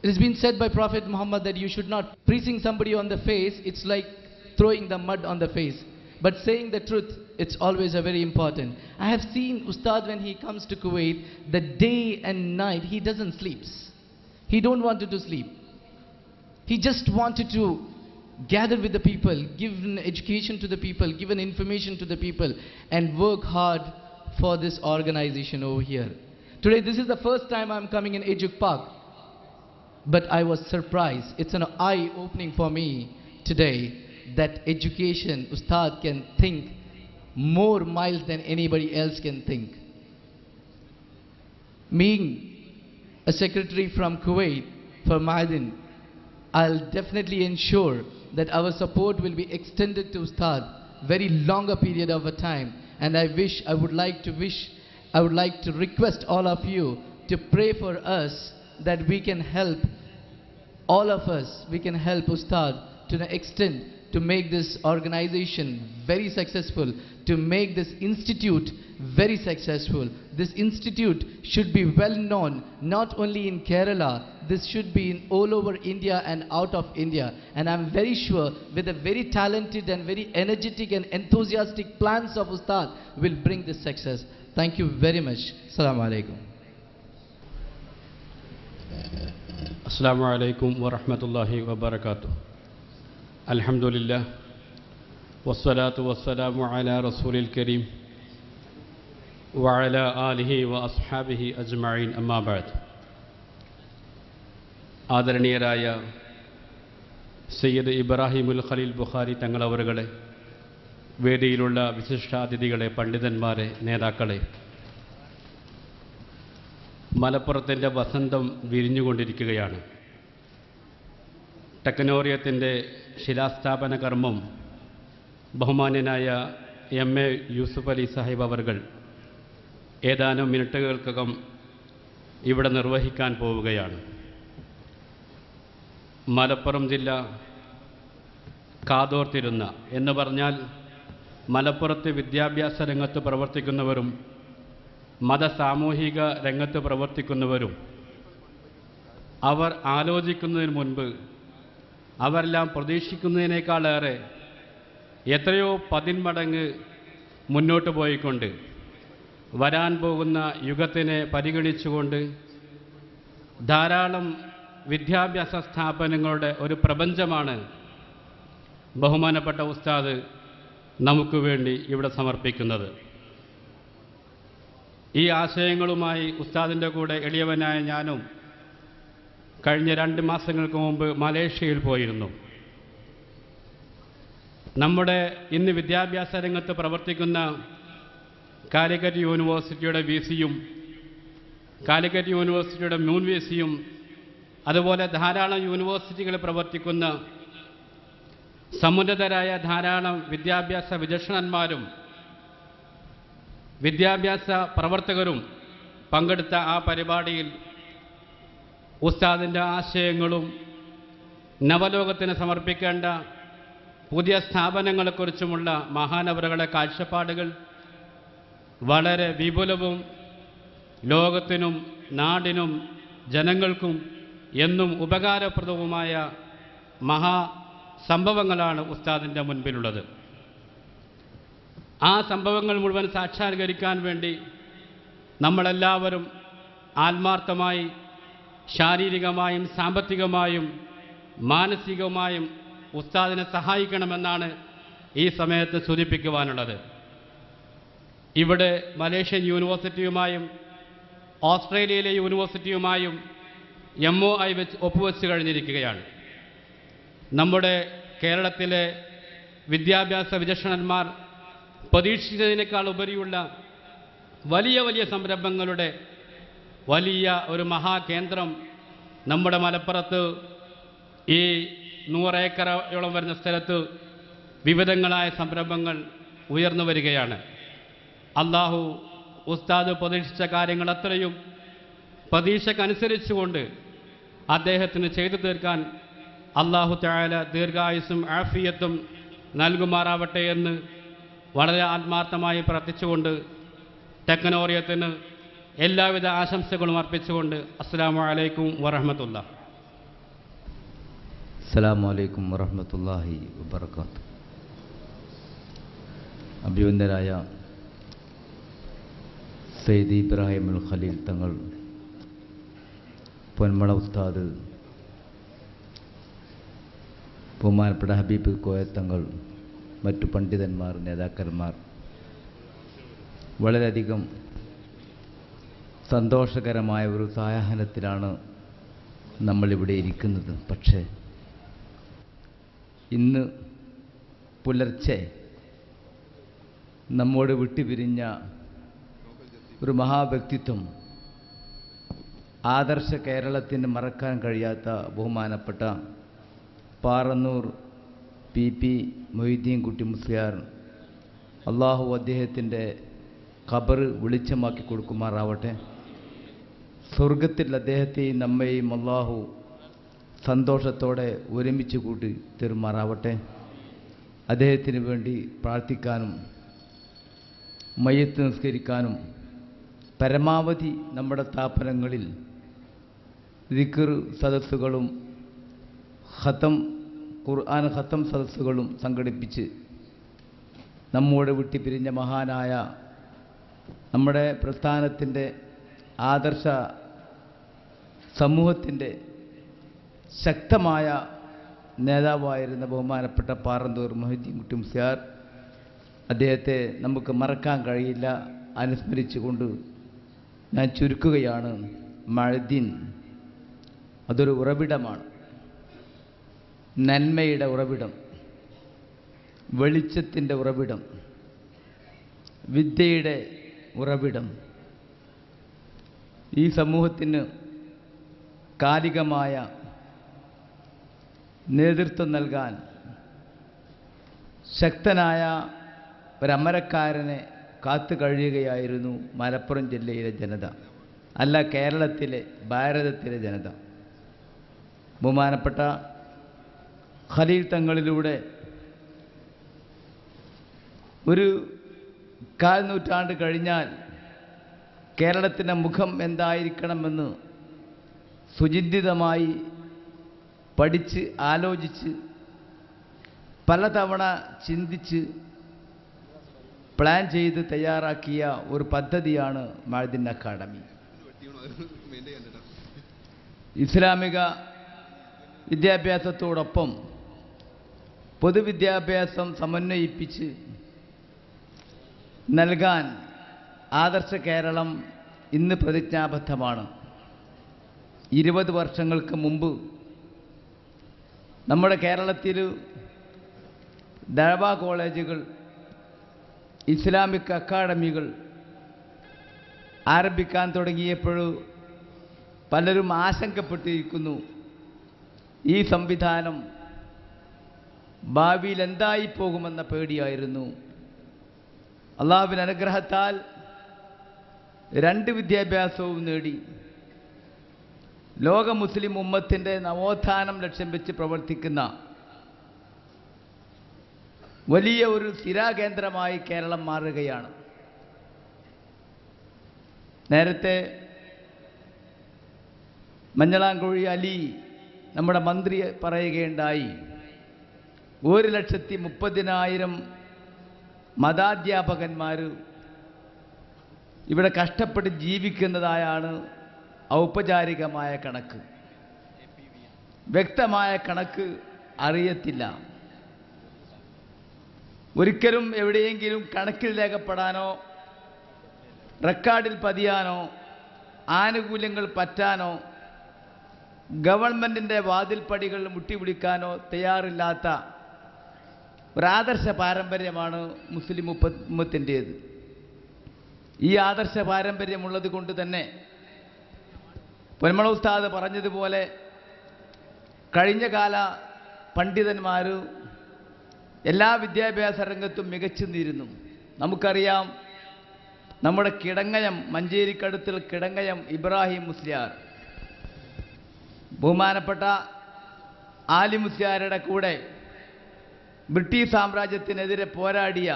It has been said by Prophet Muhammad that you should not preaching somebody on the face, it's like throwing the mud on the face. But saying the truth, it's always a very important. I have seen Ustad when he comes to Kuwait, the day and night, he doesn't sleep. He don't wanted to sleep. He just wanted to gather with the people, give an education to the people, give an information to the people, and work hard for this organization over here. Today, this is the first time I'm coming in Ejuk Park, but I was surprised. It's an eye-opening for me today that education, Ustad can think more miles than anybody else can think. being a secretary from Kuwait for Ma'adin, I'll definitely ensure that our support will be extended to Ustad very longer period of a time. And I would like to request all of you to pray for us that we can help, all of us, we can help Ustad to the extent to make this organization very successful, to make this institute very successful. This institute should be well known, not only in Kerala, this should be in all over India and out of India. And I'm very sure with the very talented and very energetic and enthusiastic plans of Ustad will bring this success. Thank you very much. Assalamu alaikum. Assalamu alaikum wa rahmatullahi wa barakatuh. Alhamdulillah. Wassalatu wassalamu ala Rasulil Kareem wa ala alihi wa ashabihi ajma'in amma ba'd. ആദരണീയരായ സയ്യിദ് ഇബ്രാഹിമുൽ ഖലീൽ ബുഖാരി തങ്ങളവറുകളെ, വേദിയിലുള്ള വിശിഷ്ടാതിഥികളെ, പണ്ഡിതന്മാരെ, നേതാക്കളെ, മലപ്പുറത്തിൻ്റെ വസന്തം വിരിഞ്ഞുകൊണ്ടിരിക്കുകയാണ്. ടെക്നോറിയത്തിൻ്റെ ശിലാസ്ഥാപന കർമ്മം ബഹുമാന്യനായ MA. Yusuf Ali Sahib അവർകൾ ഏതാനും മിനിറ്റുകൾക്കകം ഇവിടെ നിർവഹിക്കാൻ പോവുകയാണ്. മലപ്പുറം ജില്ല കാതോർത്തിരുന്ന എന്ന് പറഞ്ഞാൽ മലപ്പുറത്ത് വിദ്യാഭ്യാസ രംഗത്ത് പ്രവർത്തിക്കുന്നവരും മതസാമൂഹിക രംഗത്ത് പ്രവർത്തിക്കുന്നവരും അവർ ആലോചിക്കുന്നതിന് മുൻപ് അവരെല്ലാം പ്രതീക്ഷിക്കുന്നതിനേക്കാളേറെ എത്രയോ 10 മടങ്ങ് മുന്നോട്ട് പോയിക്കൊണ്ട് വരാൻ പോകുന്ന യുഗത്തിനെ പരിഗണിച്ചുകൊണ്ട് ധാരാളം വിദ്യാഭ്യാസ സ്ഥാപനങ്ങളുടെ ഒരു പ്രപഞ്ചമാണ് ബഹുമാനപ്പെട്ട ഉസ്താദ് നമുക്ക് വേണ്ടി ഇവിടെ സമർപ്പിക്കുന്നത്. ഈ ആശയങ്ങളുമായി ഉസ്താദിൻ്റെ കൂടെ എളിയവനായ ഞാനും കഴിഞ്ഞ 2 മാസങ്ങൾക്ക് മുമ്പ് മലേഷ്യയിൽ പോയിരുന്നു. നമ്മുടെ ഇന്ന് വിദ്യാഭ്യാസ രംഗത്ത് പ്രവർത്തിക്കുന്ന കാലിക്കറ്റ് യൂണിവേഴ്സിറ്റിയുടെ വിസിയും കാലിക്കറ്റ് യൂണിവേഴ്സിറ്റിയുടെ മുൻ വിസിയും അതുപോലെ ധാരാളം യൂണിവേഴ്സിറ്റികളിൽ പ്രവർത്തിക്കുന്ന സമുന്നതരായ ധാരാളം വിദ്യാഭ്യാസ വിചക്ഷണന്മാരും വിദ്യാഭ്യാസ പ്രവർത്തകരും പങ്കെടുത്ത ആ പരിപാടിയിൽ ഉസ്താദിൻ്റെ ആശയങ്ങളും നവലോകത്തിന് സമർപ്പിക്കേണ്ട പുതിയ സ്ഥാപനങ്ങളെക്കുറിച്ചുമുള്ള മഹാനവറുകളുടെ കാഴ്ചപ്പാടുകൾ വളരെ വിപുലവും ലോകത്തിനും നാടിനും ജനങ്ങൾക്കും എന്നും ഉപകാരപ്രദവുമായ മഹാസംഭവങ്ങളാണ് ഉസ്താദിൻ്റെ മുൻപിലുള്ളത്. ആ സംഭവങ്ങൾ മുഴുവൻ സാക്ഷാത്കരിക്കാൻ വേണ്ടി നമ്മളെല്ലാവരും ആത്മാർത്ഥമായി ശാരീരികമായും സാമ്പത്തികമായും മാനസികമായും ഉസ്താദിനെ സഹായിക്കണമെന്നാണ് ഈ സമയത്ത് സൂചിപ്പിക്കുവാനുള്ളത്. ഇവിടെ മലേഷ്യൻ യൂണിവേഴ്സിറ്റിയുമായും ഓസ്ട്രേലിയയിലെ യൂണിവേഴ്സിറ്റിയുമായും MOI ഒപ്പുവെച്ച് കഴിഞ്ഞിരിക്കുകയാണ്. നമ്മുടെ കേരളത്തിലെ വിദ്യാഭ്യാസ വിചക്ഷണന്മാർ പ്രതീക്ഷിച്ചതിനേക്കാൾ ഉപരിയുള്ള വലിയ വലിയ സംരംഭങ്ങളുടെ വലിയ ഒരു മഹാകേന്ദ്രം നമ്മുടെ മലപ്പുറത്ത് ഈ 100 ഏക്കറോളം വരുന്ന സ്ഥലത്ത് വിവിധങ്ങളായ സംരംഭങ്ങൾ ഉയർന്നു വരികയാണ്. അല്ലാഹു ഉസ്താദ് പ്രതീക്ഷിച്ച കാര്യങ്ങൾ അത്രയും പ്രതീക്ഷക്കനുസരിച്ചുകൊണ്ട് അദ്ദേഹത്തിന് ചെയ്തു തീർക്കാൻ അല്ലാഹു തആല ദീർഘായുസ്സും ആഫിയത്തും നൽകുമാറാവട്ടെ എന്ന് വളരെ ആത്മാർത്ഥമായി പ്രാർത്ഥിച്ചുകൊണ്ട് ടെക്നോറിയത്തിന് എല്ലാവിധ ആശംസകളും അർപ്പിച്ചുകൊണ്ട് അസ്സലാമു അലൈക്കും വറഹ്മത്തുള്ളാഹി. അസ്സലാമു അലൈക്കും വറഹ്മത്തുള്ളാഹി വബറകാതുഹു. അഭിവന്ദനായ സയ്യിദ് ഇബ്രാഹിമുൽ ഖലീൽ തങ്ങൾ, പൊന്മള ഉസ്താദ്, ബഹുമാനപ്പെട്ട ഹബീബ് കോയത്തങ്ങൾ, മറ്റു പണ്ഡിതന്മാർ, നേതാക്കന്മാർ, വളരെയധികം സന്തോഷകരമായ ഒരു സായാഹ്നത്തിലാണ് നമ്മളിവിടെ ഇരിക്കുന്നത്. പക്ഷേ ഇന്ന് പുലർച്ചെ നമ്മോട് വിട്ടുപിരിഞ്ഞ ഒരു മഹാവ്യക്തിത്വം ആദർശ കേരളത്തിന് മറക്കാൻ കഴിയാത്ത ബഹുമാനപ്പെട്ട പാറന്നൂർ PP മൊയ്തീൻ കുട്ടി മുസ്ലിയാർ, അള്ളാഹു അദ്ദേഹത്തിൻ്റെ ഖബർ വെളിച്ചമാക്കി കൊടുക്കുമാറാവട്ടെ. സ്വർഗത്തിൽ അദ്ദേഹത്തെയും നമ്മെയും അള്ളാഹു സന്തോഷത്തോടെ ഒരുമിച്ച് കൂട്ടി തീർമാറാവട്ടെ. അദ്ദേഹത്തിന് വേണ്ടി പ്രാർത്ഥിക്കാനും മയ്യത്ത് നിസ്കരിക്കാനും പരമാവധി നമ്മുടെ സ്ഥാപനങ്ങളിൽ ദിക്ർ സദസ്സുകളും ഖുർആൻ ഖത്തം സദസ്സുകളും സംഘടിപ്പിച്ച് നമ്മോട് വിട്ടുപിരിഞ്ഞ മഹാനായ നമ്മുടെ പ്രസ്ഥാനത്തിൻ്റെ ആദർശ സമൂഹത്തിൻ്റെ ശക്തമായ നേതാവായിരുന്ന ബഹുമാനപ്പെട്ട പാറന്നൂർ മൊയ്തീൻ കുട്ടി മുസ്ലിയാർ, അദ്ദേഹത്തെ നമുക്ക് മറക്കാൻ കഴിയില്ല. അനുസ്മരിച്ചുകൊണ്ട് ഞാൻ ചുരുക്കുകയാണ്. മഅ്ദിൻ അതൊരു ഉറവിടമാണ്, നന്മയുടെ ഉറവിടം, വെളിച്ചത്തിൻ്റെ ഉറവിടം, വിദ്യയുടെ ഉറവിടം. ഈ സമൂഹത്തിന് കാലികമായ നേതൃത്വം നൽകാൻ ശക്തനായ ഒരമരക്കാരനെ കാത്തു കഴിയുകയായിരുന്നു മലപ്പുറം ജില്ലയിലെ ജനത, അല്ല കേരളത്തിലെ ഭാരതത്തിലെ ജനത. ബഹുമാനപ്പെട്ട ഖലീൽ തങ്ങളിലൂടെ ഒരു 1/4 നൂറ്റാണ്ട് കഴിഞ്ഞാൽ കേരളത്തിൻ്റെ മുഖം എന്തായിരിക്കണമെന്ന് സുചിന്തിതമായി പഠിച്ച് ആലോചിച്ച് പലതവണ ചിന്തിച്ച് പ്ലാൻ ചെയ്ത് തയ്യാറാക്കിയ ഒരു പദ്ധതിയാണ് മഅ്ദിൻ അക്കാഡമി. ഇസ്ലാമിക വിദ്യാഭ്യാസത്തോടൊപ്പം പൊതുവിദ്യാഭ്യാസം സമന്വയിപ്പിച്ച് നൽകാൻ ആദർശ കേരളം ഇന്ന് പ്രതിജ്ഞാബദ്ധമാണ്. 20 വർഷങ്ങൾക്ക് മുമ്പ് നമ്മുടെ കേരളത്തിൽ ദഅവ കോളേജുകൾ, ഇസ്ലാമിക് അക്കാഡമികൾ ആരംഭിക്കാൻ തുടങ്ങിയപ്പോൾ പലരും ആശങ്കപ്പെട്ടിരിക്കുന്നു. ഈ സംവിധാനം ഭാവിയിൽ എന്തായി പോകുമെന്ന പേടിയായിരുന്നു. അള്ളാഹുവിൻ്റെ അനുഗ്രഹത്താൽ 2 വിദ്യാഭ്യാസവും നേടി ലോക മുസ്ലിം ഉമ്മത്തിൻ്റെ നവോത്ഥാനം ലക്ഷ്യം വെച്ച് പ്രവർത്തിക്കുന്ന വലിയ ഒരു സ്ഥിരാകേന്ദ്രമായി കേരളം മാറുകയാണ്. നേരത്തെ മഞ്ഞളാംകുഴി അലി നമ്മുടെ മന്ത്രി പറയുകയുണ്ടായി, 1,30,000 മതാധ്യാപകന്മാർ ഇവിടെ കഷ്ടപ്പെട്ട് ജീവിക്കുന്നതായാണ് ഔപചാരികമായ കണക്ക്. വ്യക്തമായ കണക്ക് അറിയത്തില്ല. ഒരിക്കലും എവിടെയെങ്കിലും കണക്കിൽ രേഖപ്പെടാനോ റെക്കോർഡിൽ പതിയാനോ ആനുകൂല്യങ്ങൾ പറ്റാനോ ഗവൺമെൻറ്റിൻ്റെ വാതിൽപ്പടികൾ മുട്ടിവിളിക്കാനോ തയ്യാറില്ലാത്ത ഒരാദർശ പാരമ്പര്യമാണ് മുസ്ലിം ഉമ്മത്തിൻ്റേത്. ഈ ആദർശ പാരമ്പര്യമുള്ളത് കൊണ്ട് തന്നെ പൊന്മള ഉസ്താദ് പറഞ്ഞതുപോലെ കഴിഞ്ഞ കാല പണ്ഡിതന്മാർ എല്ലാ വിദ്യാഭ്യാസ രംഗത്തും മികച്ചു നിന്നിരുന്നു. നമുക്കറിയാം, നമ്മുടെ കിടങ്ങയം, മഞ്ചേരിക്കടുത്തിൽ കിടങ്ങയം ഇബ്രാഹിം മുസ്ലിയാർ, ബഹുമാനപ്പെട്ട ആലി മുസ്ലിയാരുടെ കൂടെ ബ്രിട്ടീഷ് സാമ്രാജ്യത്തിനെതിരെ പോരാടിയ,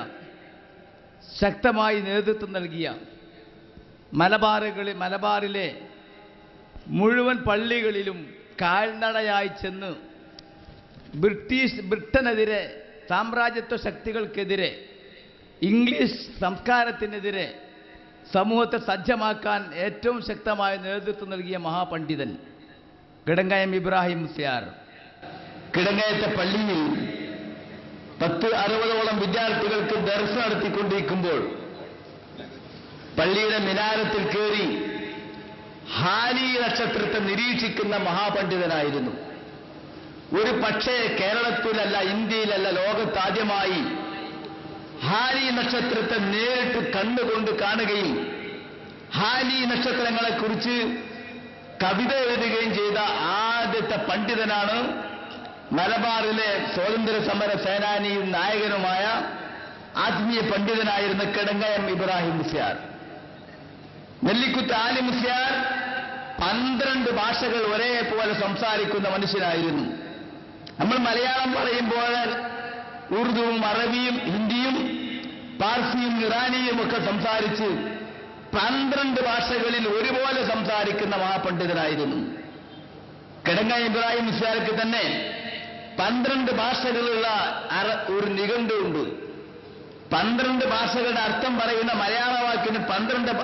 ശക്തമായി നേതൃത്വം നൽകിയ, മലബാറിലെ മുഴുവൻ പള്ളികളിലും കാൽനടയായി ചെന്ന് ബ്രിട്ടനെതിരെ, സാമ്രാജ്യത്വ ശക്തികൾക്കെതിരെ, ഇംഗ്ലീഷ് സംസ്കാരത്തിനെതിരെ സമൂഹത്തെ സജ്ജമാക്കാൻ ഏറ്റവും ശക്തമായ നേതൃത്വം നൽകിയ മഹാപണ്ഡിതൻ കിടങ്ങയം ഇബ്രാഹിം മുസ്ലിയാർ. കിടങ്ങയത്തെ പള്ളിയിൽ 10-60ഓളം വിദ്യാർത്ഥികൾക്ക് ദർസ് നടത്തിക്കൊണ്ടിരിക്കുമ്പോൾ പള്ളിയുടെ മിനാരത്തിൽ കയറി ഹാലി നക്ഷത്രത്തെ നിരീക്ഷിക്കുന്ന മഹാപണ്ഡിതനായിരുന്നു. ഒരു പക്ഷേ കേരളത്തിലല്ല, ഇന്ത്യയിലല്ല, ലോകത്താദ്യമായി ഹാലി നക്ഷത്രത്തെ നേരിട്ട് കണ്ണുകൊണ്ട് കാണുകയും ഹാലി നക്ഷത്രങ്ങളെക്കുറിച്ച് കവിത എഴുതുകയും ചെയ്ത ആദ്യത്തെ പണ്ഡിതനാണ് മലബാറിലെ സ്വാതന്ത്ര്യ സമര സേനാനിയും നായകനുമായ ആത്മീയ പണ്ഡിതനായിരുന്ന കിടങ്ങയം ഇബ്രാഹിം മുസ്ലിയാർ. നെല്ലിക്കുത്ത് ആലി മുസ്ലിയാർ 12 ഭാഷകൾ ഒരേപോലെ സംസാരിക്കുന്ന മനുഷ്യനായിരുന്നു. നമ്മൾ മലയാളം പറയുമ്പോൾ ഉറുദുവും അറബിയും ഹിന്ദിയും പാർസിയും ഇറാനിയും ഒക്കെ സംസാരിച്ച് 12 ഭാഷകളിൽ ഒരുപോലെ സംസാരിക്കുന്ന മഹാപണ്ഡിതനായിരുന്നു. കിടങ്ങയം ഇബ്രാഹിം മുസ്ലിയാർക്ക് തന്നെ 12 ഭാഷകളുള്ള ഒരു നിഘണ്ടുണ്ട്. 12 ഭാഷകളുടെ അർത്ഥം പറയുന്ന മലയാള വാക്കിന് 12